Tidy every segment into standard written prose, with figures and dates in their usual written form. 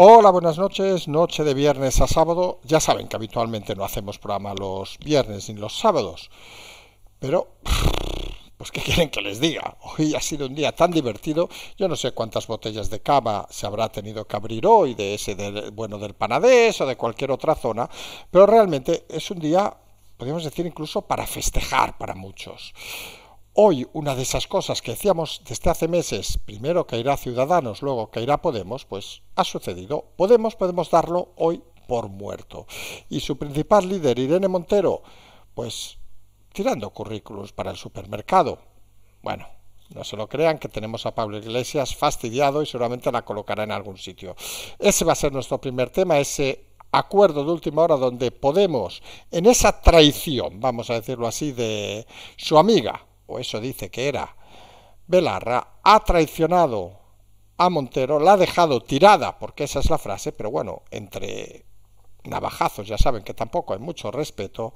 Hola, buenas noches, noche de viernes a sábado. Ya saben que habitualmente no hacemos programa los viernes ni los sábados, pero pues ¿qué quieren que les diga? Hoy ha sido un día tan divertido. Yo no sé cuántas botellas de cava se habrá tenido que abrir hoy, de ese del Panadés o de cualquier otra zona, pero realmente es un día, podríamos decir, incluso para festejar para muchos. Hoy una de esas cosas que decíamos desde hace meses, primero que irá Ciudadanos, luego que irá Podemos, pues ha sucedido. Podemos darlo hoy por muerto. Y su principal líder, Irene Montero, pues tirando currículos para el supermercado. Bueno, no se lo crean que tenemos a Pablo Iglesias fastidiado y seguramente la colocará en algún sitio. Ese va a ser nuestro primer tema, ese acuerdo de última hora donde Podemos, en esa traición, vamos a decirlo así, de su amiga, o eso dice que era Belarra, ha traicionado a Montero, la ha dejado tirada, porque esa es la frase, pero bueno, entre navajazos, ya saben que tampoco hay mucho respeto,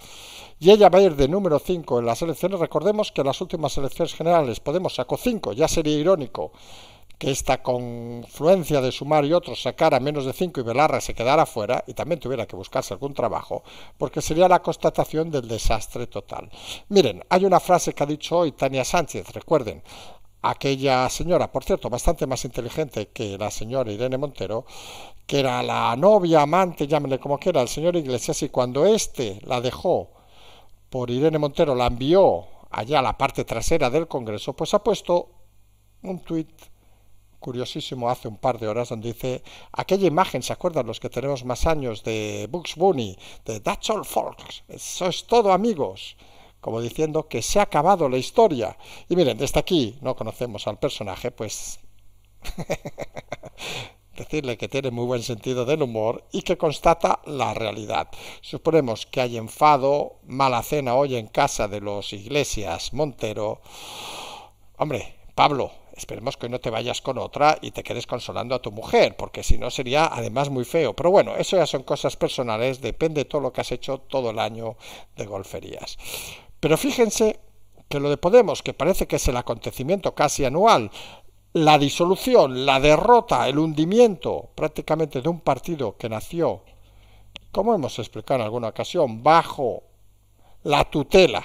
y ella va a ir de número 5 en las elecciones. Recordemos que en las últimas elecciones generales Podemos sacó 5, ya sería irónico que esta confluencia de Sumar y otros sacara menos de 5 y Belarra se quedara fuera y también tuviera que buscarse algún trabajo, porque sería la constatación del desastre total. Miren, hay una frase que ha dicho hoy Tania Sánchez, recuerden, aquella señora, por cierto, bastante más inteligente que la señora Irene Montero, que era la novia, amante, llámenle como quiera, el señor Iglesias, y cuando éste la dejó por Irene Montero, la envió allá a la parte trasera del Congreso, pues ha puesto un tuit curiosísimo hace un par de horas donde dice aquella imagen, ¿se acuerdan los que tenemos más años, de Bugs Bunny, de That's all folks, eso es todo amigos, como diciendo que se ha acabado la historia? Y miren, desde aquí no conocemos al personaje, pues decirle que tiene muy buen sentido del humor y que constata la realidad. Suponemos que hay enfado, mala cena hoy en casa de los Iglesias Montero. Hombre, Pablo, esperemos que no te vayas con otra y te quedes consolando a tu mujer, porque si no sería además muy feo. Pero bueno, eso ya son cosas personales, depende de todo lo que has hecho todo el año de golferías. Pero fíjense que lo de Podemos, que parece que es el acontecimiento casi anual, la disolución, la derrota, el hundimiento prácticamente de un partido que nació, como hemos explicado en alguna ocasión, bajo la tutela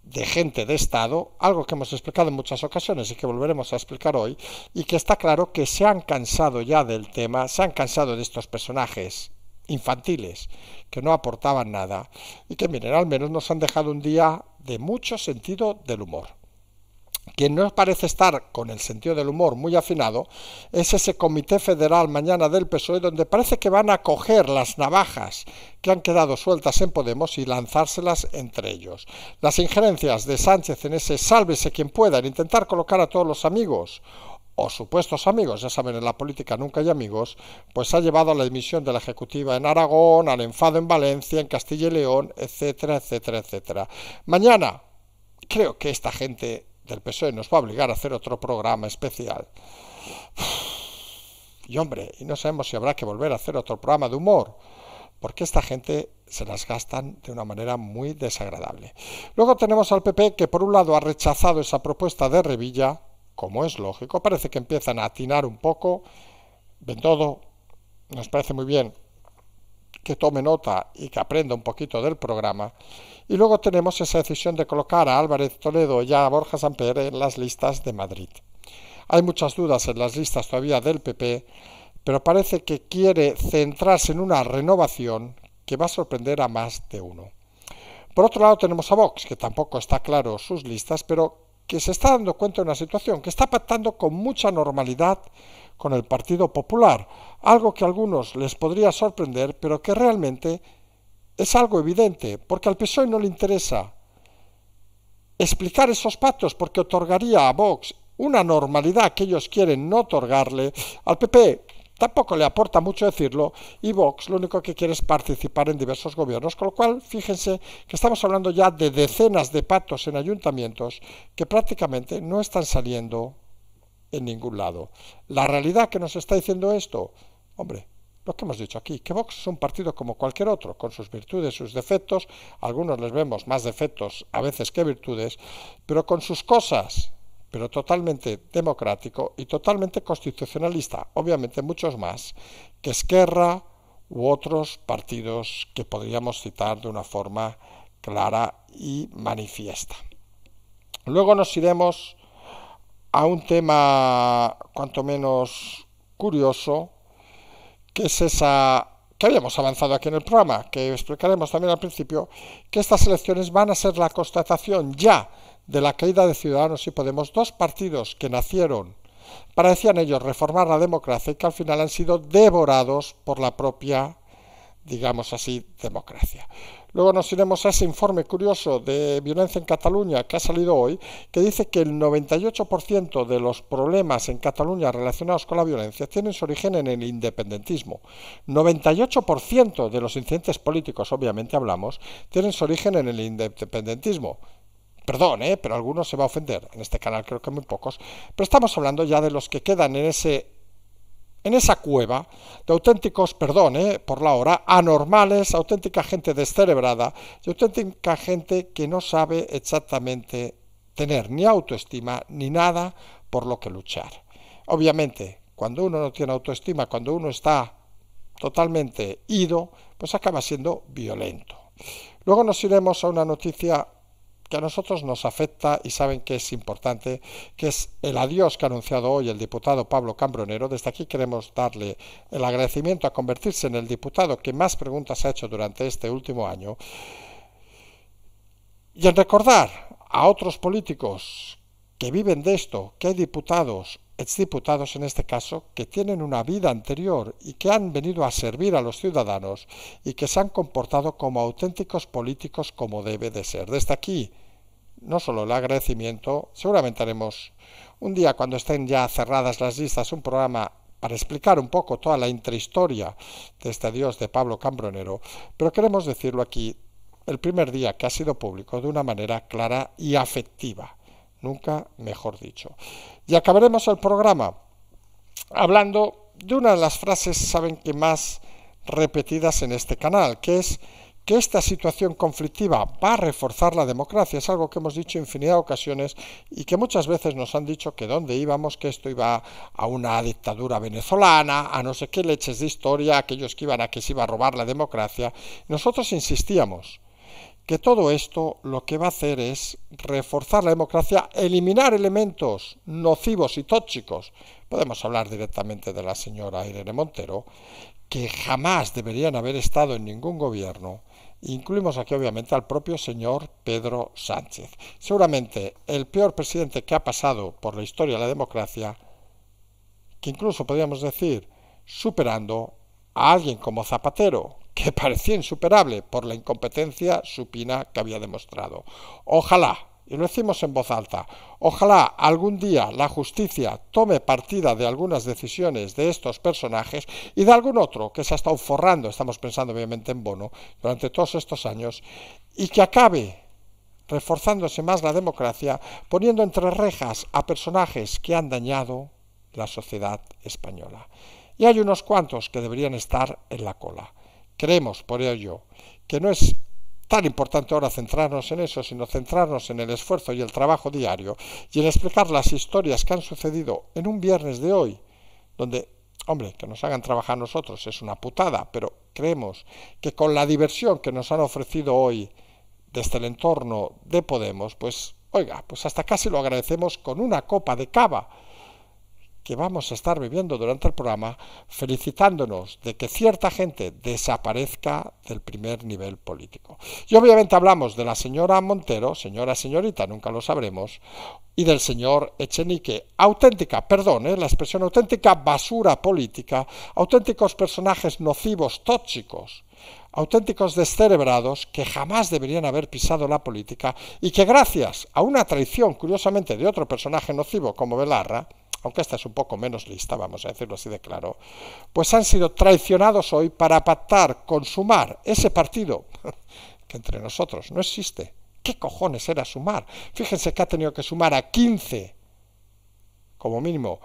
de gente de Estado, algo que hemos explicado en muchas ocasiones y que volveremos a explicar hoy, y que está claro que se han cansado ya del tema, se han cansado de estos personajes infantiles que no aportaban nada y que, miren, al menos nos han dejado un día de mucho sentido del humor. Quien no parece estar con el sentido del humor muy afinado es ese comité federal mañana del PSOE, donde parece que van a coger las navajas que han quedado sueltas en Podemos y lanzárselas entre ellos. Las injerencias de Sánchez en ese sálvese quien pueda, en intentar colocar a todos los amigos o supuestos amigos, ya saben, en la política nunca hay amigos, pues ha llevado a la dimisión de la Ejecutiva en Aragón, al enfado en Valencia, en Castilla y León, etcétera, etcétera, etcétera. Mañana creo que esta gente del PSOE nos va a obligar a hacer otro programa especial. Y hombre, y no sabemos si habrá que volver a hacer otro programa de humor, porque esta gente se las gastan de una manera muy desagradable. Luego tenemos al PP, que por un lado ha rechazado esa propuesta de Revilla, como es lógico, parece que empiezan a atinar un poco, ven todo, nos parece muy bien que tome nota y que aprenda un poquito del programa. Y luego tenemos esa decisión de colocar a Álvarez Toledo y a Borja Samper en las listas de Madrid. Hay muchas dudas en las listas todavía del PP, pero parece que quiere centrarse en una renovación que va a sorprender a más de uno. Por otro lado tenemos a Vox, que tampoco está claro sus listas, pero que se está dando cuenta de una situación, que está pactando con mucha normalidad con el Partido Popular, algo que a algunos les podría sorprender, pero que realmente es algo evidente, porque al PSOE no le interesa explicar esos pactos, porque otorgaría a Vox una normalidad que ellos quieren no otorgarle. Al PP tampoco le aporta mucho decirlo, y Vox lo único que quiere es participar en diversos gobiernos, con lo cual fíjense que estamos hablando ya de decenas de pactos en ayuntamientos que prácticamente no están saliendo en ningún lado. La realidad que nos está diciendo esto, hombre, lo que hemos dicho aquí, que Vox es un partido como cualquier otro, con sus virtudes, sus defectos, algunos les vemos más defectos a veces que virtudes, pero con sus cosas pero totalmente democrático y totalmente constitucionalista, obviamente muchos más, que Esquerra u otros partidos que podríamos citar de una forma clara y manifiesta. Luego nos iremos a un tema cuanto menos curioso, que es esa que habíamos avanzado aquí en el programa, que explicaremos también al principio, que estas elecciones van a ser la constatación ya de la caída de Ciudadanos y Podemos, dos partidos que nacieron para, decían ellos, reformar la democracia y que al final han sido devorados por la propia, digamos así, democracia. Luego nos iremos a ese informe curioso de violencia en Cataluña que ha salido hoy, que dice que el 98% de los problemas en Cataluña relacionados con la violencia tienen su origen en el independentismo. 98% de los incidentes políticos, obviamente hablamos, tienen su origen en el independentismo. Perdón, pero algunos se va a ofender. En este canal creo que muy pocos. Pero estamos hablando ya de los que quedan en esa cueva de auténticos, perdón, por la hora, anormales, auténtica gente descerebrada y auténtica gente que no sabe exactamente tener ni autoestima ni nada por lo que luchar. Obviamente, cuando uno no tiene autoestima, cuando uno está totalmente ido, pues acaba siendo violento. Luego nos iremos a una noticia que a nosotros nos afecta y saben que es importante, que es el adiós que ha anunciado hoy el diputado Pablo Cambronero. Desde aquí queremos darle el agradecimiento a convertirse en el diputado que más preguntas ha hecho durante este último año. Y en recordar a otros políticos que viven de esto, que hay diputados, exdiputados en este caso, que tienen una vida anterior y que han venido a servir a los ciudadanos y que se han comportado como auténticos políticos como debe de ser. Desde aquí, no solo el agradecimiento, seguramente haremos un día cuando estén ya cerradas las listas un programa para explicar un poco toda la intrahistoria de este adiós de Pablo Cambronero, pero queremos decirlo aquí el primer día que ha sido público de una manera clara y afectiva. Nunca mejor dicho. Y acabaremos el programa hablando de una de las frases, saben que más repetidas en este canal, que es que esta situación conflictiva va a reforzar la democracia. Es algo que hemos dicho infinidad de ocasiones y que muchas veces nos han dicho que dónde íbamos, que esto iba a una dictadura venezolana, a no sé qué leches de historia, aquellos que iban a que se iba a robar la democracia. Nosotros insistíamos que todo esto lo que va a hacer es reforzar la democracia, eliminar elementos nocivos y tóxicos. Podemos hablar directamente de la señora Irene Montero, que jamás deberían haber estado en ningún gobierno. Incluimos aquí obviamente al propio señor Pedro Sánchez. Seguramente el peor presidente que ha pasado por la historia de la democracia, que incluso podríamos decir superando a alguien como Zapatero, que parecía insuperable por la incompetencia supina que había demostrado. Ojalá, y lo decimos en voz alta, ojalá algún día la justicia tome partida de algunas decisiones de estos personajes y de algún otro que se ha estado forrando, estamos pensando obviamente en Bono, durante todos estos años, y que acabe reforzándose más la democracia, poniendo entre rejas a personajes que han dañado la sociedad española. Y hay unos cuantos que deberían estar en la cola. Creemos, por ello, que no es tan importante ahora centrarnos en eso, sino centrarnos en el esfuerzo y el trabajo diario y en explicar las historias que han sucedido en un viernes de hoy, donde, hombre, que nos hagan trabajar nosotros es una putada, pero creemos que con la diversión que nos han ofrecido hoy desde el entorno de Podemos, pues, oiga, pues hasta casi lo agradecemos con una copa de cava que vamos a estar bebiendo durante el programa, felicitándonos de que cierta gente desaparezca del primer nivel político. Y obviamente hablamos de la señora Montero, señorita, nunca lo sabremos, y del señor Echenique, auténtica, perdón, la expresión auténtica basura política, auténticos personajes nocivos, tóxicos, auténticos descerebrados que jamás deberían haber pisado la política y que gracias a una traición, curiosamente, de otro personaje nocivo como Belarra, aunque esta es un poco menos lista, vamos a decirlo así de claro, pues han sido traicionados hoy para pactar con Sumar, ese partido que entre nosotros no existe. ¿Qué cojones era Sumar? Fíjense que ha tenido que sumar a 15, como mínimo,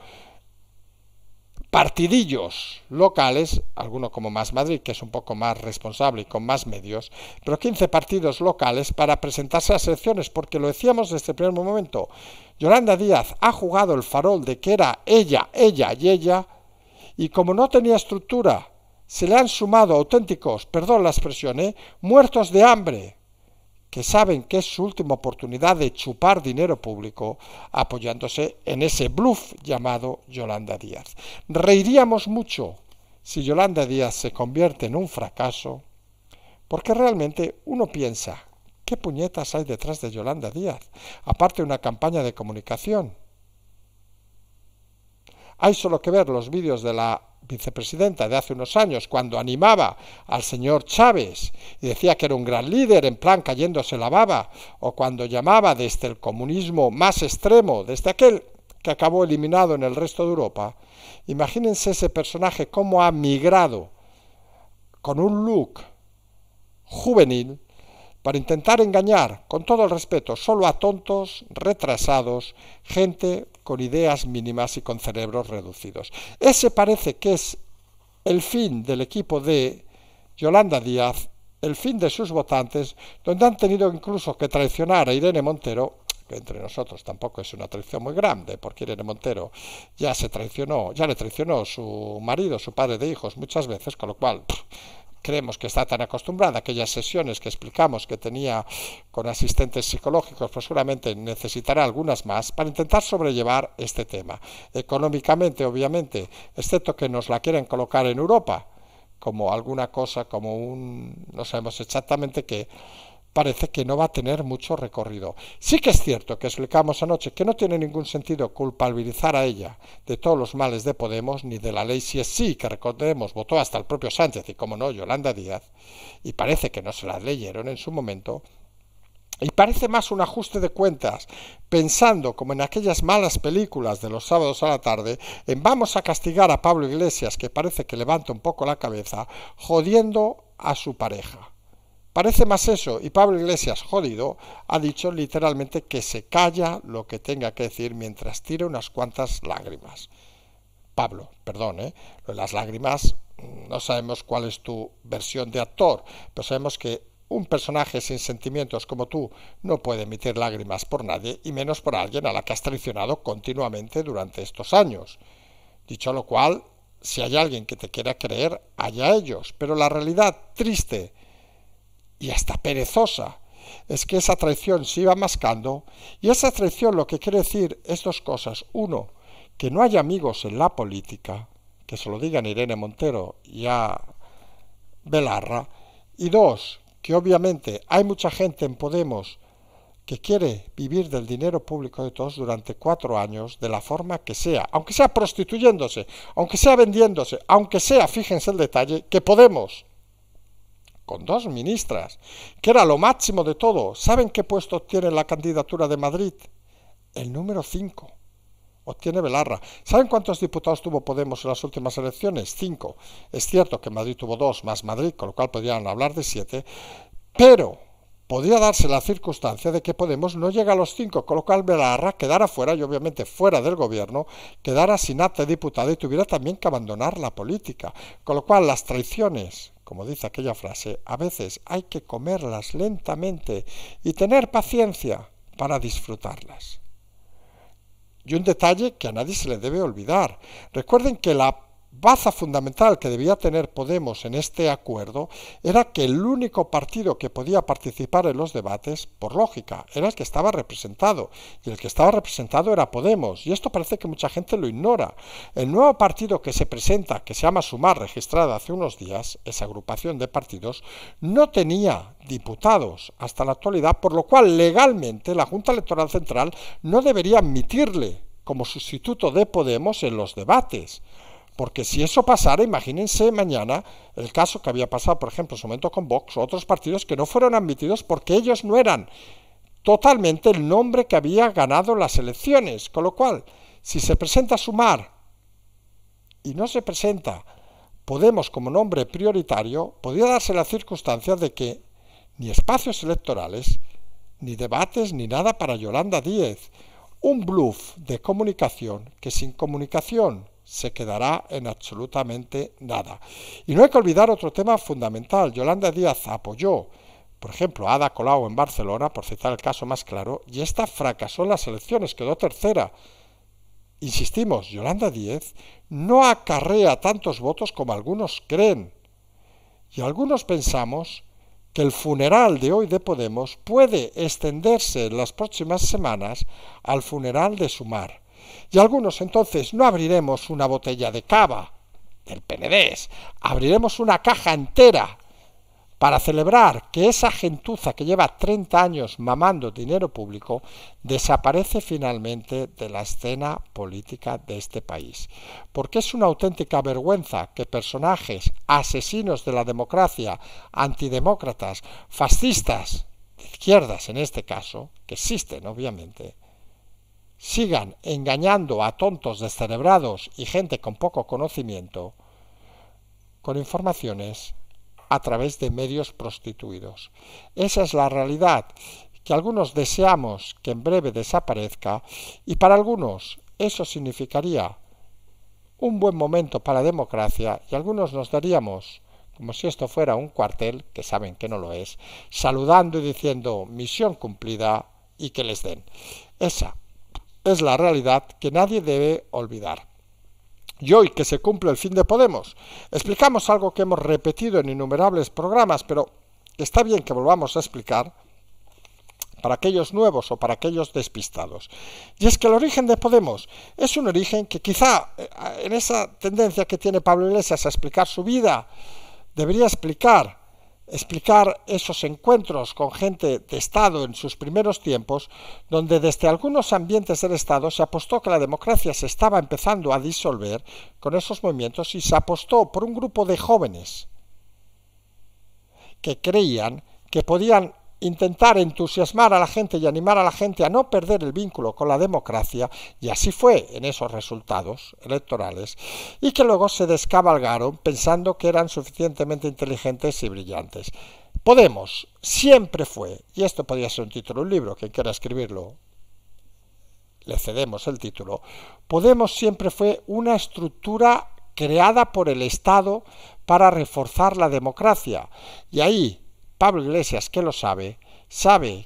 partidillos locales, alguno como Más Madrid, que es un poco más responsable y con más medios, pero 15 partidos locales para presentarse a las elecciones, porque lo decíamos desde el primer momento, Yolanda Díaz ha jugado el farol de que era ella, y como no tenía estructura, se le han sumado auténticos, perdón la expresión, muertos de hambre, que saben que es su última oportunidad de chupar dinero público apoyándose en ese bluff llamado Yolanda Díaz. Reiríamos mucho si Yolanda Díaz se convierte en un fracaso, porque realmente uno piensa, ¿qué puñetas hay detrás de Yolanda Díaz? Aparte de una campaña de comunicación. Hay solo que ver los vídeos de la vicepresidenta de hace unos años, cuando animaba al señor Chávez y decía que era un gran líder, en plan cayéndose la baba, o cuando llamaba desde el comunismo más extremo, desde aquel que acabó eliminado en el resto de Europa. Imagínense ese personaje cómo ha migrado con un look juvenil para intentar engañar, con todo el respeto, solo a tontos, retrasados, gente con ideas mínimas y con cerebros reducidos. Ese parece que es el fin del equipo de Yolanda Díaz, el fin de sus votantes, donde han tenido incluso que traicionar a Irene Montero, que entre nosotros tampoco es una traición muy grande, porque Irene Montero ya le traicionó su marido, su padre de hijos muchas veces, con lo cual creemos que está tan acostumbrada a aquellas sesiones que explicamos que tenía con asistentes psicológicos, pues seguramente necesitará algunas más para intentar sobrellevar este tema. Económicamente, obviamente, excepto que nos la quieren colocar en Europa, como alguna cosa, no sabemos exactamente qué, parece que no va a tener mucho recorrido. Sí que es cierto que explicamos anoche que no tiene ningún sentido culpabilizar a ella de todos los males de Podemos, ni de la ley si es sí, que recordemos votó hasta el propio Sánchez y como no Yolanda Díaz, y parece que no se la leyeron en su momento, y parece más un ajuste de cuentas, pensando como en aquellas malas películas de los sábados a la tarde, en vamos a castigar a Pablo Iglesias, que parece que levanta un poco la cabeza, jodiendo a su pareja. Parece más eso, y Pablo Iglesias, jodido, ha dicho literalmente que se calla lo que tenga que decir mientras tira unas cuantas lágrimas. Pablo, perdón, lo de las lágrimas, no sabemos cuál es tu versión de actor, pero sabemos que un personaje sin sentimientos como tú no puede emitir lágrimas por nadie, y menos por alguien a la que has traicionado continuamente durante estos años. Dicho lo cual, si hay alguien que te quiera creer, allá ellos, pero la realidad triste y hasta perezosa es que esa traición se iba mascando, y esa traición lo que quiere decir es dos cosas. Uno, que no hay amigos en la política, que se lo digan a Irene Montero y a Belarra, y dos, que obviamente hay mucha gente en Podemos que quiere vivir del dinero público de todos durante 4 años, de la forma que sea, aunque sea prostituyéndose, aunque sea vendiéndose, aunque sea, fíjense el detalle, que Podemos, con 2 ministras, que era lo máximo de todo. ¿Saben qué puesto obtiene la candidatura de Madrid? El número 5. Obtiene Belarra. ¿Saben cuántos diputados tuvo Podemos en las últimas elecciones? 5. Es cierto que Madrid tuvo 2 más Madrid, con lo cual podrían hablar de 7, pero podría darse la circunstancia de que Podemos no llega a los 5, con lo cual Belarra quedara fuera, y obviamente fuera del gobierno, quedara sin acta de diputada y tuviera también que abandonar la política. Con lo cual las traiciones, como dice aquella frase, a veces hay que comerlas lentamente y tener paciencia para disfrutarlas. Y un detalle que a nadie se le debe olvidar. Recuerden que la baza fundamental que debía tener Podemos en este acuerdo era que el único partido que podía participar en los debates, por lógica, era el que estaba representado, y el que estaba representado era Podemos, y esto parece que mucha gente lo ignora. El nuevo partido que se presenta, que se llama Sumar, registrada hace unos días, esa agrupación de partidos, no tenía diputados hasta la actualidad, por lo cual legalmente la Junta Electoral Central no debería admitirle como sustituto de Podemos en los debates. Porque si eso pasara, imagínense mañana el caso que había pasado, por ejemplo, en su momento con Vox o otros partidos que no fueron admitidos porque ellos no eran totalmente el nombre que había ganado las elecciones. Con lo cual, si se presenta Sumar y no se presenta Podemos como nombre prioritario, podría darse la circunstancia de que ni espacios electorales, ni debates, ni nada para Yolanda Díaz. Un bluff de comunicación que sin comunicación se quedará en absolutamente nada. Y no hay que olvidar otro tema fundamental. Yolanda Díaz apoyó, por ejemplo, a Ada Colau en Barcelona, por citar el caso más claro, y esta fracasó en las elecciones, quedó tercera. Insistimos, Yolanda Díaz no acarrea tantos votos como algunos creen. Y algunos pensamos que el funeral de hoy de Podemos puede extenderse en las próximas semanas al funeral de Sumar. Y algunos entonces no abriremos una botella de cava del PNDES, abriremos una caja entera para celebrar que esa gentuza que lleva 30 años mamando dinero público desaparece finalmente de la escena política de este país. Porque es una auténtica vergüenza que personajes asesinos de la democracia, antidemócratas, fascistas, de izquierdas en este caso, que existen obviamente, sigan engañando a tontos descerebrados y gente con poco conocimiento con informaciones a través de medios prostituidos. Esa es la realidad que algunos deseamos que en breve desaparezca y para algunos eso significaría un buen momento para la democracia y algunos nos daríamos, como si esto fuera un cuartel, que saben que no lo es, saludando y diciendo misión cumplida y que les den. Esa es la realidad que nadie debe olvidar. Y hoy que se cumple el fin de Podemos, explicamos algo que hemos repetido en innumerables programas, pero está bien que volvamos a explicar para aquellos nuevos o para aquellos despistados. Y es que el origen de Podemos es un origen que quizá en esa tendencia que tiene Pablo Iglesias a explicar su vida, debería explicar esos encuentros con gente de Estado en sus primeros tiempos, donde desde algunos ambientes del Estado se apostó que la democracia se estaba empezando a disolver con esos movimientos y se apostó por un grupo de jóvenes que creían que podían intentar entusiasmar a la gente y animar a la gente a no perder el vínculo con la democracia, y así fue en esos resultados electorales, y que luego se descabalgaron pensando que eran suficientemente inteligentes y brillantes. Podemos siempre fue, y esto podría ser un título de un libro, quien quiera escribirlo, le cedemos el título, Podemos siempre fue una estructura creada por el Estado para reforzar la democracia, y ahí Pablo Iglesias, que lo sabe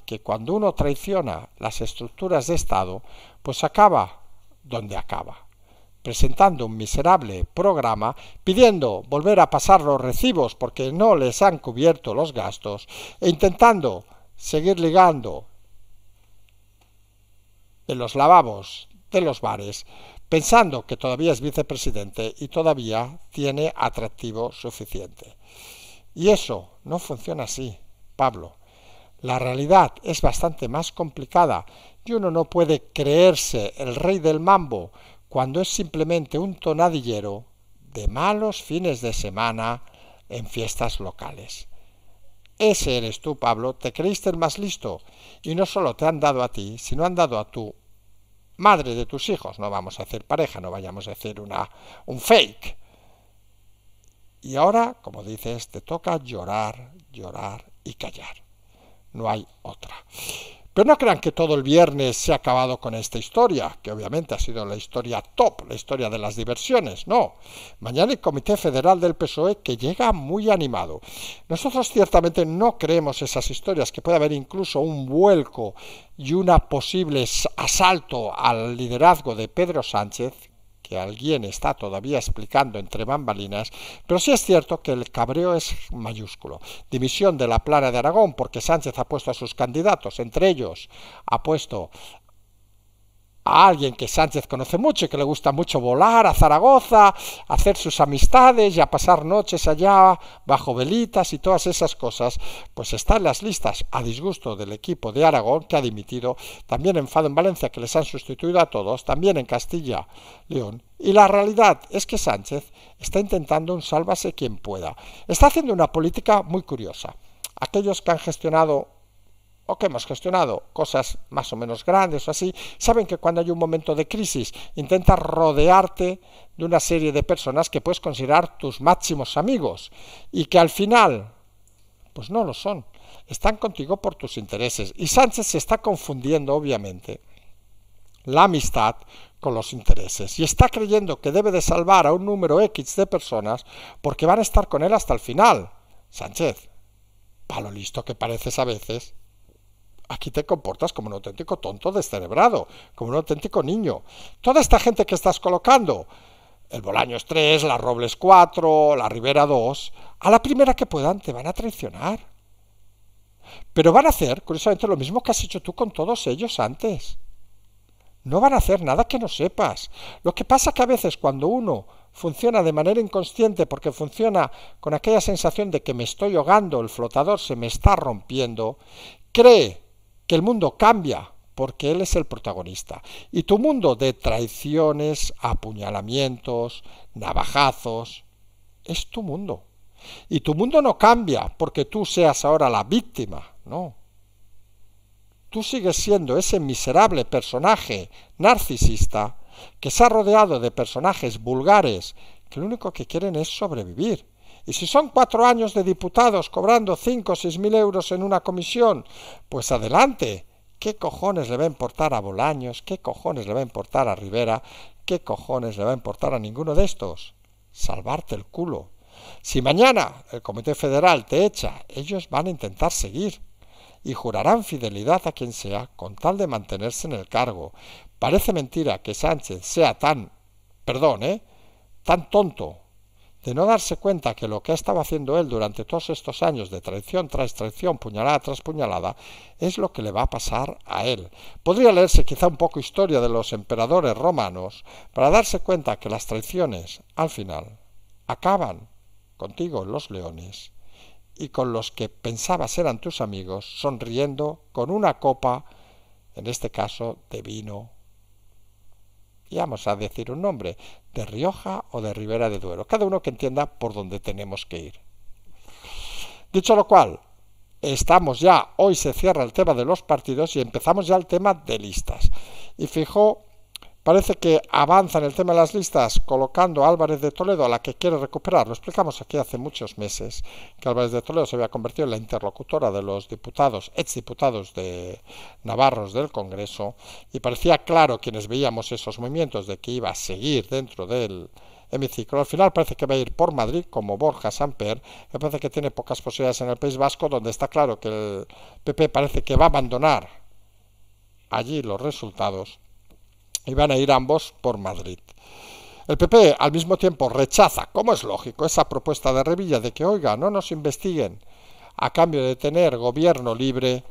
que cuando uno traiciona las estructuras de Estado, pues acaba donde acaba, presentando un miserable programa, pidiendo volver a pasar los recibos porque no les han cubierto los gastos, e intentando seguir ligando en los lavabos de los bares, pensando que todavía es vicepresidente y todavía tiene atractivo suficiente. Y eso no funciona así, Pablo. La realidad es bastante más complicada y uno no puede creerse el rey del mambo cuando es simplemente un tonadillero de malos fines de semana en fiestas locales. Ese eres tú, Pablo, te creíste el más listo y no solo te han dado a ti, sino han dado a tu madre de tus hijos, no vamos a decir pareja, no vayamos a decir un fake. Y ahora, como dices, te toca llorar, llorar y callar. No hay otra. Pero no crean que todo el viernes se ha acabado con esta historia, que obviamente ha sido la historia top, la historia de las diversiones. No. Mañana el Comité Federal del PSOE, que llega muy animado. Nosotros ciertamente no creemos esas historias, que puede haber incluso un vuelco y un posible asalto al liderazgo de Pedro Sánchez, que alguien está todavía explicando entre bambalinas, pero sí es cierto que el cabreo es mayúsculo. Dimisión de la Plana de Aragón, porque Sánchez ha puesto a sus candidatos, entre ellos ha puesto a alguien que Sánchez conoce mucho y que le gusta mucho volar a Zaragoza, a hacer sus amistades y a pasar noches allá bajo velitas y todas esas cosas, pues está en las listas a disgusto del equipo de Aragón, que ha dimitido, también enfado en Valencia, que les han sustituido a todos, también en Castilla, León. Y la realidad es que Sánchez está intentando un sálvase quien pueda. Está haciendo una política muy curiosa. Aquellos que han gestionado o que hemos gestionado cosas más o menos grandes o así, saben que cuando hay un momento de crisis intentas rodearte de una serie de personas que puedes considerar tus máximos amigos y que al final pues no lo son, están contigo por tus intereses. Y Sánchez se está confundiendo obviamente la amistad con los intereses y está creyendo que debe de salvar a un número X de personas porque van a estar con él hasta el final. Sánchez, para lo listo que pareces a veces, aquí te comportas como un auténtico tonto descerebrado, como un auténtico niño. Toda esta gente que estás colocando, el Bolaños 3, la Robles 4, la Rivera 2, a la primera que puedan te van a traicionar. Pero van a hacer, curiosamente, lo mismo que has hecho tú con todos ellos antes. No van a hacer nada que no sepas. Lo que pasa que a veces cuando uno funciona de manera inconsciente porque funciona con aquella sensación de que me estoy ahogando, el flotador se me está rompiendo, cree que el mundo cambia porque él es el protagonista. Y tu mundo de traiciones, apuñalamientos, navajazos, es tu mundo. Y tu mundo no cambia porque tú seas ahora la víctima, no. Tú sigues siendo ese miserable personaje narcisista que se ha rodeado de personajes vulgares que lo único que quieren es sobrevivir. Y si son 4 años de diputados cobrando 5 o 6 mil euros en una comisión, pues adelante. ¿Qué cojones le va a importar a Bolaños? ¿Qué cojones le va a importar a Rivera? ¿Qué cojones le va a importar a ninguno de estos? Salvarte el culo. Si mañana el Comité Federal te echa, ellos van a intentar seguir y jurarán fidelidad a quien sea con tal de mantenerse en el cargo. Parece mentira que Sánchez sea tan tonto de no darse cuenta que lo que ha estado haciendo él durante todos estos años de traición tras traición, puñalada tras puñalada, es lo que le va a pasar a él. Podría leerse quizá un poco historia de los emperadores romanos para darse cuenta que las traiciones, al final, acaban contigo en los leones y con los que pensabas eran tus amigos, sonriendo con una copa, en este caso, de vino, y vamos a decir un nombre, de Rioja o de Ribera de Duero, cada uno que entienda por dónde tenemos que ir. Dicho lo cual, hoy se cierra el tema de los partidos y empezamos ya el tema de listas. Y fijo, parece que avanza en el tema de las listas colocando a Álvarez de Toledo, a la que quiere recuperar. Lo explicamos aquí hace muchos meses, que Álvarez de Toledo se había convertido en la interlocutora de los diputados, exdiputados de navarros del Congreso, y parecía claro quienes veíamos esos movimientos de que iba a seguir dentro del hemiciclo. Al final parece que va a ir por Madrid, como Borja Samper, me parece que tiene pocas posibilidades en el País Vasco, donde está claro que el PP parece que va a abandonar allí los resultados, y van a ir ambos por Madrid. El PP al mismo tiempo rechaza, como es lógico, esa propuesta de Revilla de que, oiga, no nos investiguen a cambio de tener gobierno libre,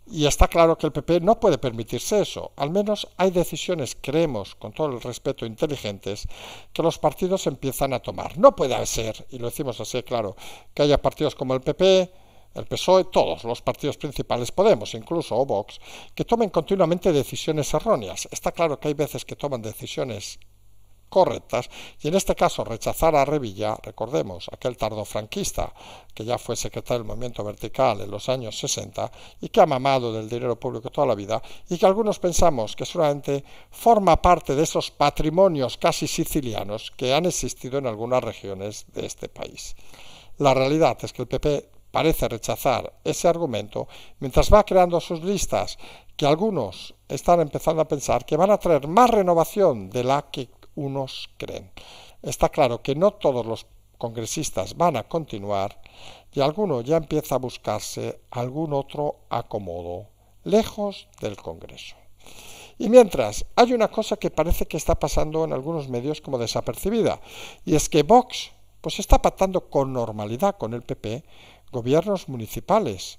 y está claro que el PP no puede permitirse eso. Al menos hay decisiones, creemos, con todo el respeto, inteligentes, que los partidos empiezan a tomar. No puede ser, y lo decimos así claro, que haya partidos como el PP, el PSOE, todos los partidos principales, Podemos incluso, o Vox, que tomen continuamente decisiones erróneas. Está claro que hay veces que toman decisiones correctas, y en este caso rechazar a Revilla, recordemos, aquel tardofranquista que ya fue secretario del Movimiento Vertical en los años 60 y que ha mamado del dinero público toda la vida, y que algunos pensamos que solamente forma parte de esos patrimonios casi sicilianos que han existido en algunas regiones de este país. La realidad es que el PP parece rechazar ese argumento mientras va creando sus listas, que algunos están empezando a pensar que van a traer más renovación de la que unos creen. Está claro que no todos los congresistas van a continuar y alguno ya empieza a buscarse algún otro acomodo, lejos del Congreso. Y mientras, hay una cosa que parece que está pasando en algunos medios como desapercibida, y es que Vox pues está pactando con normalidad con el PP gobiernos municipales.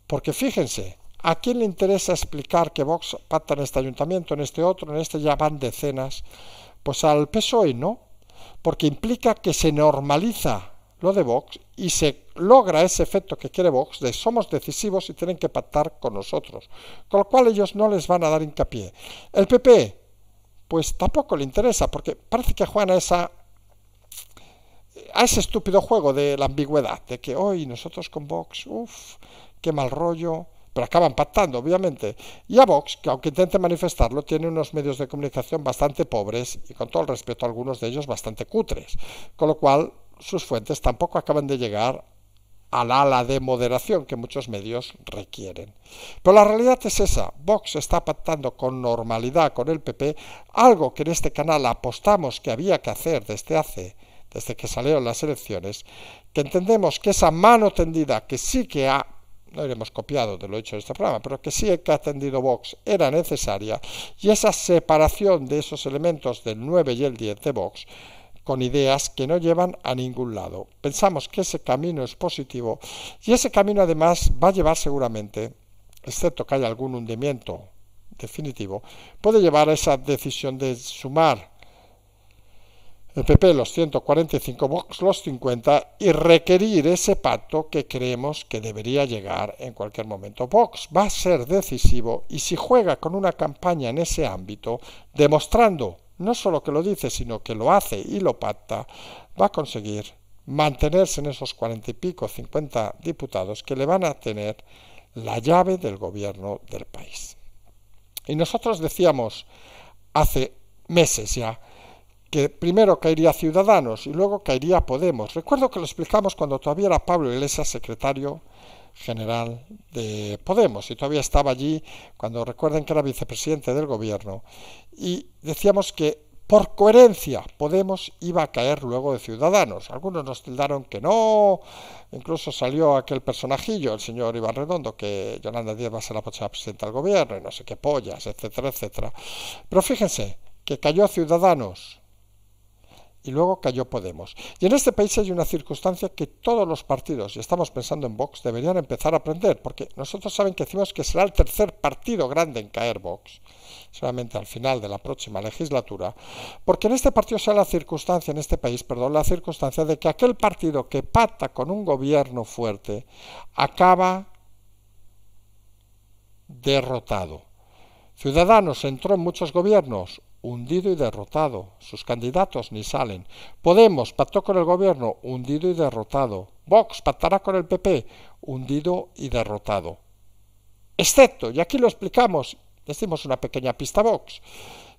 Porque fíjense, ¿a quién le interesa explicar que Vox pacta en este ayuntamiento, en este otro, en este ya van decenas? Pues al PSOE no, porque implica que se normaliza lo de Vox y se logra ese efecto que quiere Vox de somos decisivos y tienen que pactar con nosotros, con lo cual ellos no les van a dar hincapié. El PP, pues tampoco le interesa, porque parece que juegan a ese estúpido juego de la ambigüedad, de que hoy nosotros con Vox, qué mal rollo, pero acaban pactando, obviamente. Y a Vox, que aunque intente manifestarlo, tiene unos medios de comunicación bastante pobres y con todo el respeto a algunos de ellos bastante cutres, con lo cual sus fuentes tampoco acaban de llegar al ala de moderación que muchos medios requieren. Pero la realidad es esa. Vox está pactando con normalidad con el PP, algo que en este canal apostamos que había que hacer desde que salieron las elecciones, que entendemos que esa mano tendida que sí que no iremos copiado de lo hecho en este programa, pero que sí que ha tendido Vox era necesaria, y esa separación de esos elementos del 9 y el 10 de Vox con ideas que no llevan a ningún lado. Pensamos que ese camino es positivo y ese camino además va a llevar seguramente, excepto que haya algún hundimiento definitivo, puede llevar a esa decisión de sumar el PP los 145, Vox los 50 y requerir ese pacto que creemos que debería llegar en cualquier momento. Vox va a ser decisivo y si juega con una campaña en ese ámbito, demostrando no solo que lo dice, sino que lo hace y lo pacta, va a conseguir mantenerse en esos 40 y pico, 50 diputados que le van a tener la llave del gobierno del país. Y nosotros decíamos hace meses ya que primero caería Ciudadanos y luego caería Podemos. Recuerdo que lo explicamos cuando todavía era Pablo Iglesias secretario general de Podemos y todavía estaba allí cuando recuerden que era vicepresidente del gobierno y decíamos que por coherencia Podemos iba a caer luego de Ciudadanos. Algunos nos tildaron que no, incluso salió aquel personajillo, el señor Iván Redondo, que Yolanda Díaz va a ser la próxima presidenta del gobierno y no sé qué pollas, etcétera, etcétera. Pero fíjense que cayó Ciudadanos y luego cayó Podemos. Y en este país hay una circunstancia que todos los partidos, y estamos pensando en Vox, deberían empezar a aprender, porque nosotros saben que decimos que será el tercer partido grande en caer Vox, solamente al final de la próxima legislatura, porque en este partido será la circunstancia, en este país, perdón, la circunstancia de que aquel partido que pacta con un gobierno fuerte acaba derrotado. Ciudadanos entró en muchos gobiernos, hundido y derrotado. Sus candidatos ni salen. Podemos pactó con el gobierno, hundido y derrotado. Vox pactará con el PP, hundido y derrotado. Excepto, y aquí lo explicamos, decimos una pequeña pista Vox,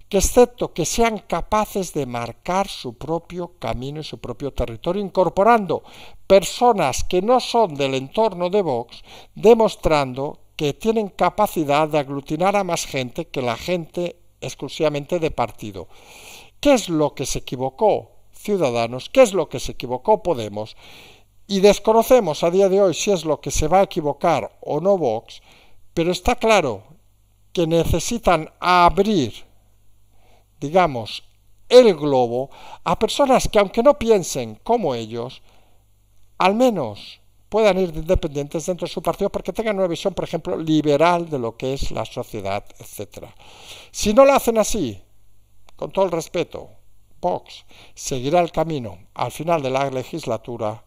que excepto que sean capaces de marcar su propio camino y su propio territorio, incorporando personas que no son del entorno de Vox, demostrando que tienen capacidad de aglutinar a más gente que la gente exclusivamente de partido. ¿Qué es lo que se equivocó Ciudadanos? ¿Qué es lo que se equivocó Podemos? Y desconocemos a día de hoy si es lo que se va a equivocar o no Vox, pero está claro que necesitan abrir, digamos, el globo a personas que aunque no piensen como ellos, al menos puedan ir independientes dentro de su partido porque tengan una visión, por ejemplo, liberal de lo que es la sociedad, etc. Si no lo hacen así, con todo el respeto, Vox seguirá el camino al final de la legislatura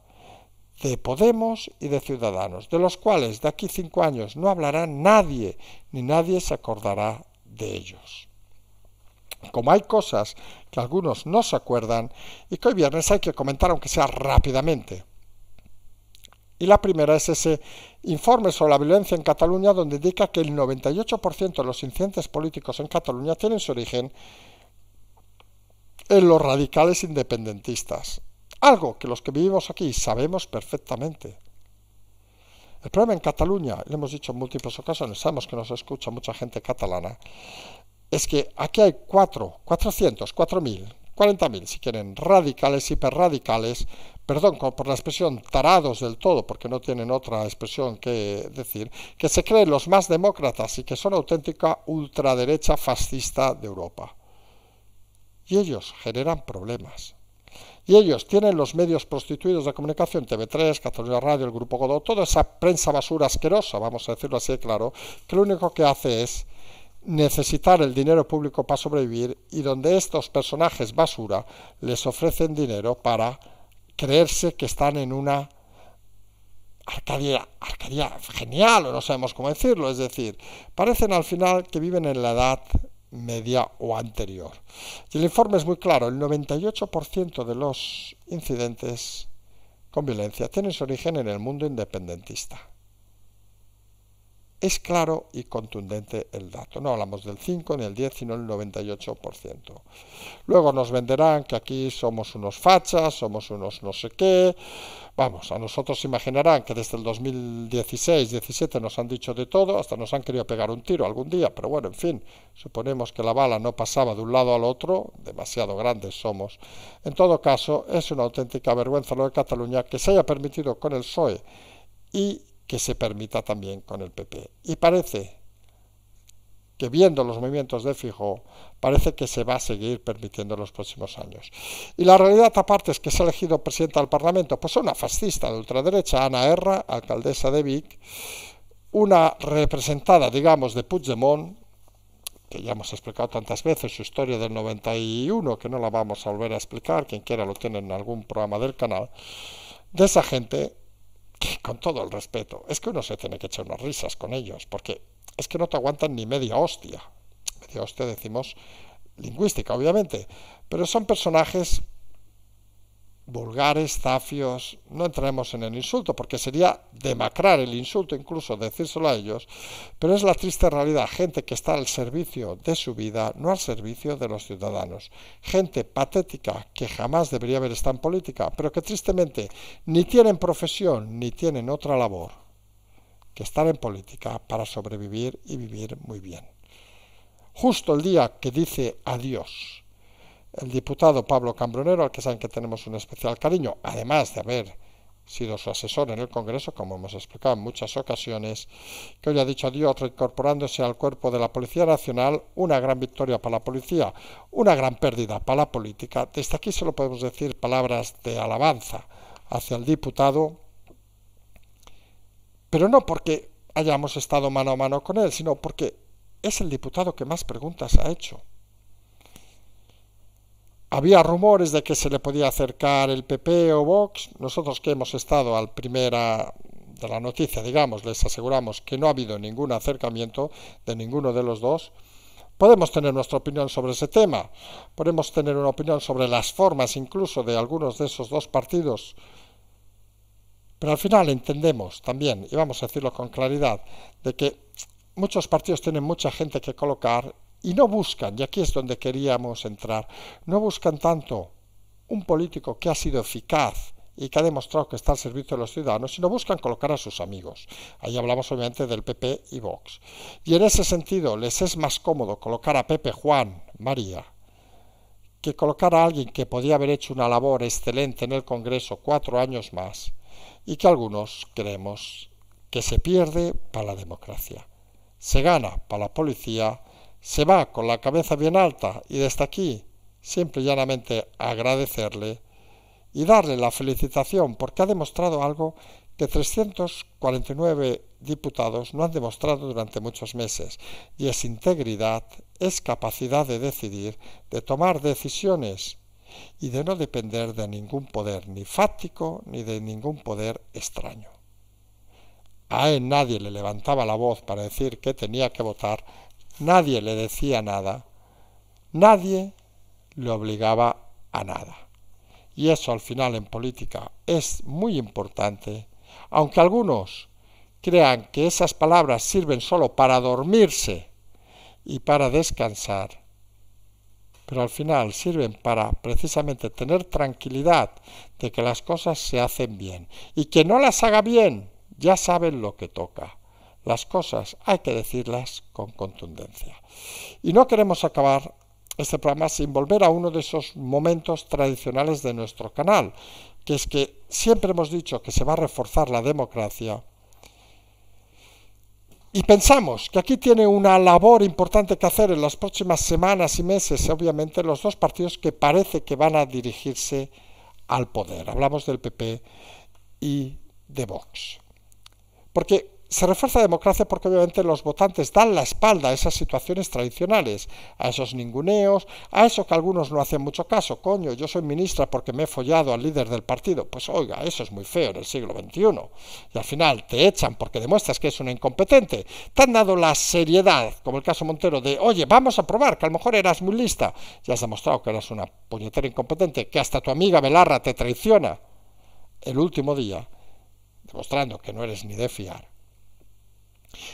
de Podemos y de Ciudadanos, de los cuales de aquí 5 años no hablará nadie, ni nadie se acordará de ellos. Como hay cosas que algunos no se acuerdan y que hoy viernes hay que comentar aunque sea rápidamente. Y la primera es ese informe sobre la violencia en Cataluña donde indica que el 98% de los incidentes políticos en Cataluña tienen su origen en los radicales independentistas. Algo que los que vivimos aquí sabemos perfectamente. El problema en Cataluña, lo hemos dicho en múltiples ocasiones, sabemos que nos escucha mucha gente catalana, es que aquí hay 400, 4.000, 40.000 si quieren, radicales, hiperradicales, perdón por la expresión tarados del todo, porque no tienen otra expresión que decir, que se creen los más demócratas y que son auténtica ultraderecha fascista de Europa. Y ellos generan problemas. Y ellos tienen los medios prostituidos de comunicación, TV3, Cataluña Radio, el Grupo Godó, toda esa prensa basura asquerosa, vamos a decirlo así de claro, que lo único que hace es necesitar el dinero público para sobrevivir y donde estos personajes basura les ofrecen dinero para creerse que están en una Arcadia genial, o no sabemos cómo decirlo, es decir, parecen al final que viven en la edad media o anterior. Y el informe es muy claro, el 98% de los incidentes con violencia tienen su origen en el mundo independentista. Es claro y contundente el dato. No hablamos del 5 ni el 10, sino el 98%. Luego nos venderán que aquí somos unos fachas, somos unos no sé qué. Vamos, a nosotros se imaginarán que desde el 2016-17 nos han dicho de todo, hasta nos han querido pegar un tiro algún día, pero bueno, en fin, suponemos que la bala no pasaba de un lado al otro, demasiado grandes somos. En todo caso, es una auténtica vergüenza lo de Cataluña que se haya permitido con el PSOE y que se permita también con el PP. Y parece que viendo los movimientos de Feijóo, parece que se va a seguir permitiendo en los próximos años. Y la realidad aparte es que se ha elegido presidenta del Parlamento, pues una fascista de ultraderecha, Ana Erra, alcaldesa de Vic, una representada, digamos, de Puigdemont, que ya hemos explicado tantas veces su historia del 91, que no la vamos a volver a explicar, quien quiera lo tiene en algún programa del canal, de esa gente que, con todo el respeto, es que uno se tiene que echar unas risas con ellos, porque es que no te aguantan ni media hostia. Media hostia decimos lingüística, obviamente, pero son personajes vulgares, zafios, no entraremos en el insulto, porque sería demacrar el insulto incluso decírselo a ellos, pero es la triste realidad, gente que está al servicio de su vida, no al servicio de los ciudadanos, gente patética que jamás debería haber estado en política, pero que tristemente ni tienen profesión ni tienen otra labor que estar en política para sobrevivir y vivir muy bien. Justo el día que dice adiós el diputado Pablo Cambronero, al que saben que tenemos un especial cariño, además de haber sido su asesor en el Congreso, como hemos explicado en muchas ocasiones, que hoy ha dicho adiós reincorporándose al cuerpo de la Policía Nacional, una gran victoria para la policía, una gran pérdida para la política. Desde aquí solo podemos decir palabras de alabanza hacia el diputado, pero no porque hayamos estado mano a mano con él, sino porque es el diputado que más preguntas ha hecho. Había rumores de que se le podía acercar el PP o Vox. Nosotros que hemos estado al primera de la noticia, digamos, les aseguramos que no ha habido ningún acercamiento de ninguno de los dos. Podemos tener nuestra opinión sobre ese tema, podemos tener una opinión sobre las formas incluso de algunos de esos dos partidos, pero al final entendemos también, y vamos a decirlo con claridad, de que muchos partidos tienen mucha gente que colocar y no buscan, y aquí es donde queríamos entrar, no buscan tanto un político que ha sido eficaz y que ha demostrado que está al servicio de los ciudadanos, sino buscan colocar a sus amigos. Ahí hablamos obviamente del PP y Vox. Y en ese sentido les es más cómodo colocar a Pepe, Juan, María, que colocar a alguien que podía haber hecho una labor excelente en el Congreso 4 años más y que algunos creemos que se pierde para la democracia. Se gana para la policía, se va con la cabeza bien alta y desde aquí simple y llanamente agradecerle y darle la felicitación porque ha demostrado algo que 349 diputados no han demostrado durante muchos meses y es integridad, es capacidad de decidir, de tomar decisiones y de no depender de ningún poder ni fáctico ni de ningún poder extraño. A él nadie le levantaba la voz para decir que tenía que votar, nadie le decía nada, nadie le obligaba a nada. Y eso al final en política es muy importante, aunque algunos crean que esas palabras sirven solo para dormirse y para descansar, pero al final sirven para precisamente tener tranquilidad de que las cosas se hacen bien y que no las haga bien, ya saben lo que toca. Las cosas hay que decirlas con contundencia. Y no queremos acabar este programa sin volver a uno de esos momentos tradicionales de nuestro canal, que es que siempre hemos dicho que se va a reforzar la democracia y pensamos que aquí tiene una labor importante que hacer en las próximas semanas y meses, obviamente, los dos partidos que parece que van a dirigirse al poder. Hablamos del PP y de Vox. Porque se refuerza la democracia porque obviamente los votantes dan la espalda a esas situaciones tradicionales, a esos ninguneos, a eso que algunos no hacen mucho caso. Coño, yo soy ministra porque me he follado al líder del partido. Pues oiga, eso es muy feo en el siglo XXI. Y al final te echan porque demuestras que es una incompetente. Te han dado la seriedad, como el caso Montero, de oye, vamos a probar, que a lo mejor eras muy lista. Ya has demostrado que eras una puñetera incompetente, que hasta tu amiga Belarra te traiciona el último día, demostrando que no eres ni de fiar.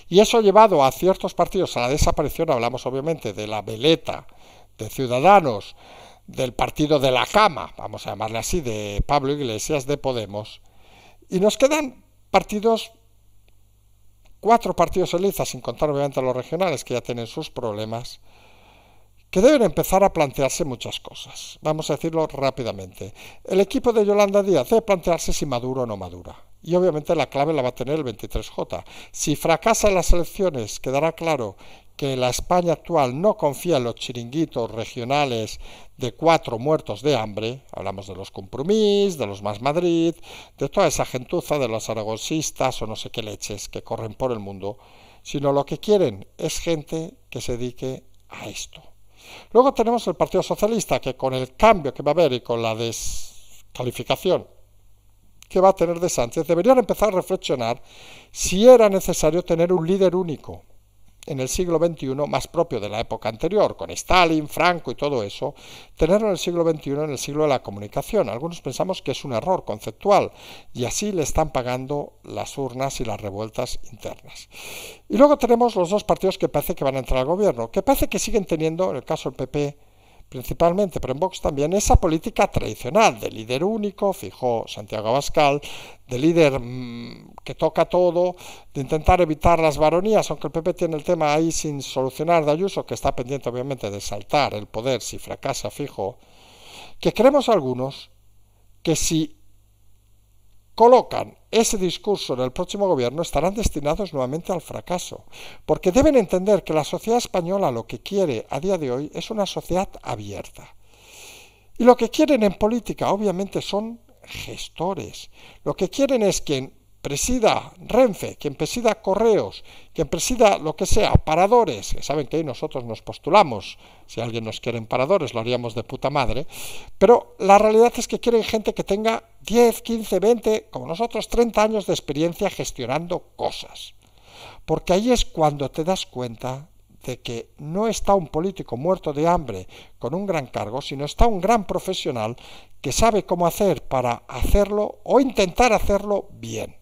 Y eso ha llevado a ciertos partidos a la desaparición. Hablamos obviamente de la veleta de Ciudadanos, del partido de la cama, vamos a llamarle así, de Pablo Iglesias, de Podemos. Y nos quedan partidos, 4 partidos en liza, sin contar obviamente los regionales que ya tienen sus problemas, que deben empezar a plantearse muchas cosas. Vamos a decirlo rápidamente. El equipo de Yolanda Díaz debe plantearse si madura o no madura. Y obviamente la clave la va a tener el 23J. Si fracasa en las elecciones, quedará claro que la España actual no confía en los chiringuitos regionales de 4 muertos de hambre. Hablamos de los Compromís, de los Más Madrid, de toda esa gentuza de los aragosistas o no sé qué leches que corren por el mundo, sino lo que quieren es gente que se dedique a esto. Luego tenemos el Partido Socialista, que con el cambio que va a haber y con la descalificación que va a tener de Sánchez, deberían empezar a reflexionar si era necesario tener un líder único en el siglo XXI, más propio de la época anterior, con Stalin, Franco y todo eso, tenerlo en el siglo XXI, en el siglo de la comunicación. Algunos pensamos que es un error conceptual y así le están pagando las urnas y las revueltas internas. Y luego tenemos los 2 partidos que parece que van a entrar al gobierno, que parece que siguen teniendo, en el caso del PP principalmente, pero en Vox también, esa política tradicional de líder único, fijó Santiago Abascal, de líder que toca todo, de intentar evitar las baronías, aunque el PP tiene el tema ahí sin solucionar, de Ayuso, que está pendiente obviamente de saltar el poder si fracasa fijo, que creemos algunos que si colocan ese discurso en el próximo gobierno estarán destinados nuevamente al fracaso, porque deben entender que la sociedad española lo que quiere a día de hoy es una sociedad abierta. Y lo que quieren en política obviamente son gestores. Lo que quieren es quien presida Renfe, quien presida Correos, quien presida lo que sea, paradores, que saben que ahí nosotros nos postulamos, si alguien nos quiere en paradores lo haríamos de puta madre, pero la realidad es que quieren gente que tenga 10, 15, 20, como nosotros, 30 años de experiencia gestionando cosas, porque ahí es cuando te das cuenta de que no está un político muerto de hambre con un gran cargo, sino está un gran profesional que sabe cómo hacer para hacerlo o intentar hacerlo bien.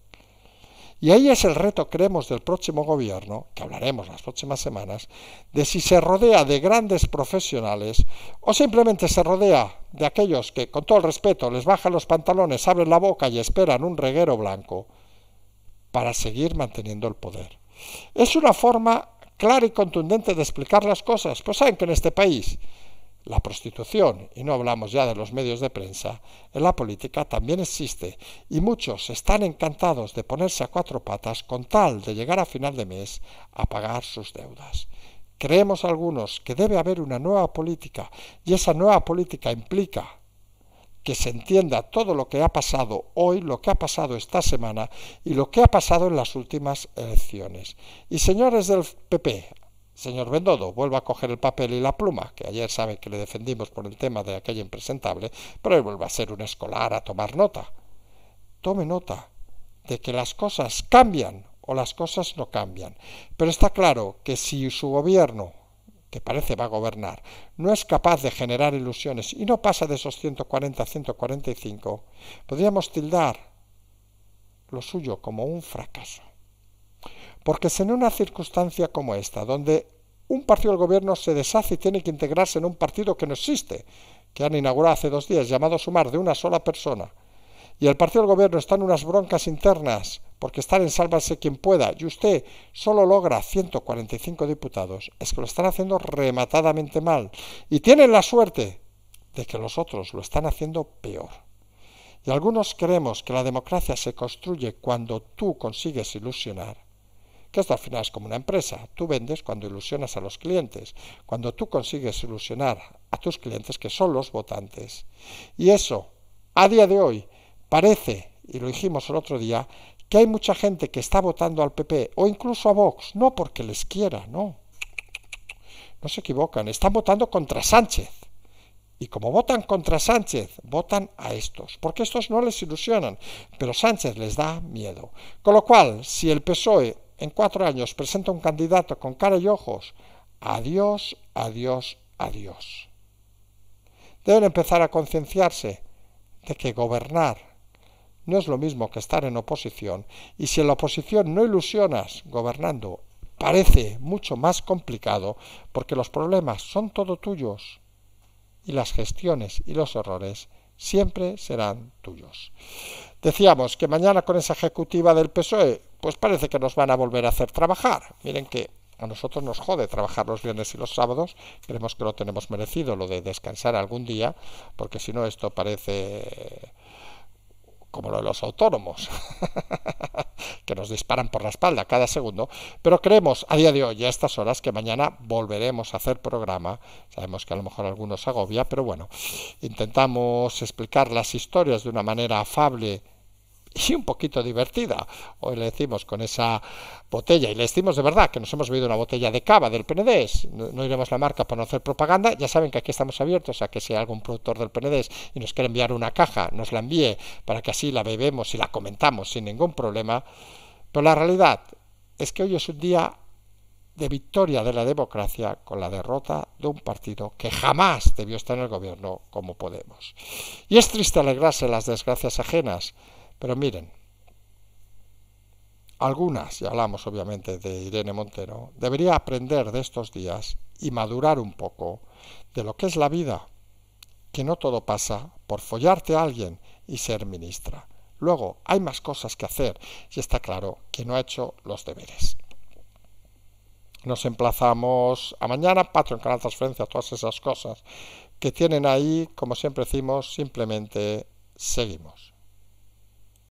Y ahí es el reto, creemos, del próximo gobierno, que hablaremos las próximas semanas, de si se rodea de grandes profesionales o simplemente se rodea de aquellos que, con todo el respeto, les bajan los pantalones, abren la boca y esperan un reguero blanco para seguir manteniendo el poder. Es una forma clara y contundente de explicar las cosas. Pues saben que en este país la prostitución, y no hablamos ya de los medios de prensa, en la política también existe, y muchos están encantados de ponerse a 4 patas con tal de llegar a final de mes a pagar sus deudas. Creemos algunos que debe haber una nueva política, y esa nueva política implica que se entienda todo lo que ha pasado hoy, lo que ha pasado esta semana y lo que ha pasado en las últimas elecciones. Y señores del PP, señor Bendodo, vuelva a coger el papel y la pluma, que ayer sabe que le defendimos por el tema de aquella impresentable, pero él vuelve a ser un escolar a tomar nota. Tome nota de que las cosas cambian o las cosas no cambian. Pero está claro que si su gobierno, que parece va a gobernar, no es capaz de generar ilusiones y no pasa de esos 140 a 145, podríamos tildar lo suyo como un fracaso. Porque es en una circunstancia como esta, donde un partido del gobierno se deshace y tiene que integrarse en un partido que no existe, que han inaugurado hace 2 días, llamado Sumar, de una sola persona, y el partido del gobierno está en unas broncas internas, porque están en sálvase quien pueda, y usted solo logra 145 diputados, es que lo están haciendo rematadamente mal, y tienen la suerte de que los otros lo están haciendo peor. Y algunos creemos que la democracia se construye cuando tú consigues ilusionar, que esto al final es como una empresa, tú vendes cuando ilusionas a los clientes, cuando tú consigues ilusionar a tus clientes que son los votantes. Y eso, a día de hoy, parece, y lo dijimos el otro día, que hay mucha gente que está votando al PP o incluso a Vox, no porque les quiera, no se equivocan, están votando contra Sánchez. Y como votan contra Sánchez, votan a estos, porque estos no les ilusionan, pero Sánchez les da miedo. Con lo cual, si el PSOE en 4 años presenta un candidato con cara y ojos, adiós, adiós, adiós. Deben empezar a concienciarse de que gobernar no es lo mismo que estar en oposición, y si en la oposición no ilusionas gobernando, parece mucho más complicado, porque los problemas son todo tuyos y las gestiones y los errores siempre serán tuyos. Decíamos que mañana con esa ejecutiva del PSOE, pues parece que nos van a volver a hacer trabajar. Miren que a nosotros nos jode trabajar los viernes y los sábados, creemos que lo tenemos merecido, lo de descansar algún día, porque si no esto parece como lo de los autónomos, que nos disparan por la espalda cada segundo, pero creemos a día de hoy, a estas horas, que mañana volveremos a hacer programa. Sabemos que a lo mejor algunos agobia, pero bueno, intentamos explicar las historias de una manera afable y un poquito divertida. Hoy le decimos con esa botella, y le decimos de verdad que nos hemos bebido una botella de cava del Penedés, no iremos la marca para no hacer propaganda. Ya saben que aquí estamos abiertos a que si hay algún productor del Penedés y nos quiere enviar una caja, nos la envíe para que así la bebemos y la comentamos sin ningún problema. Pero la realidad es que hoy es un día de victoria de la democracia con la derrota de un partido que jamás debió estar en el gobierno como Podemos. Y es triste alegrarse de las desgracias ajenas, pero miren, algunas, y hablamos obviamente de Irene Montero, debería aprender de estos días y madurar un poco de lo que es la vida, que no todo pasa por follarte a alguien y ser ministra. Luego hay más cosas que hacer y está claro que no ha hecho los deberes. Nos emplazamos a mañana, Patreon, canal transferencia, todas esas cosas que tienen ahí, como siempre decimos, simplemente seguimos.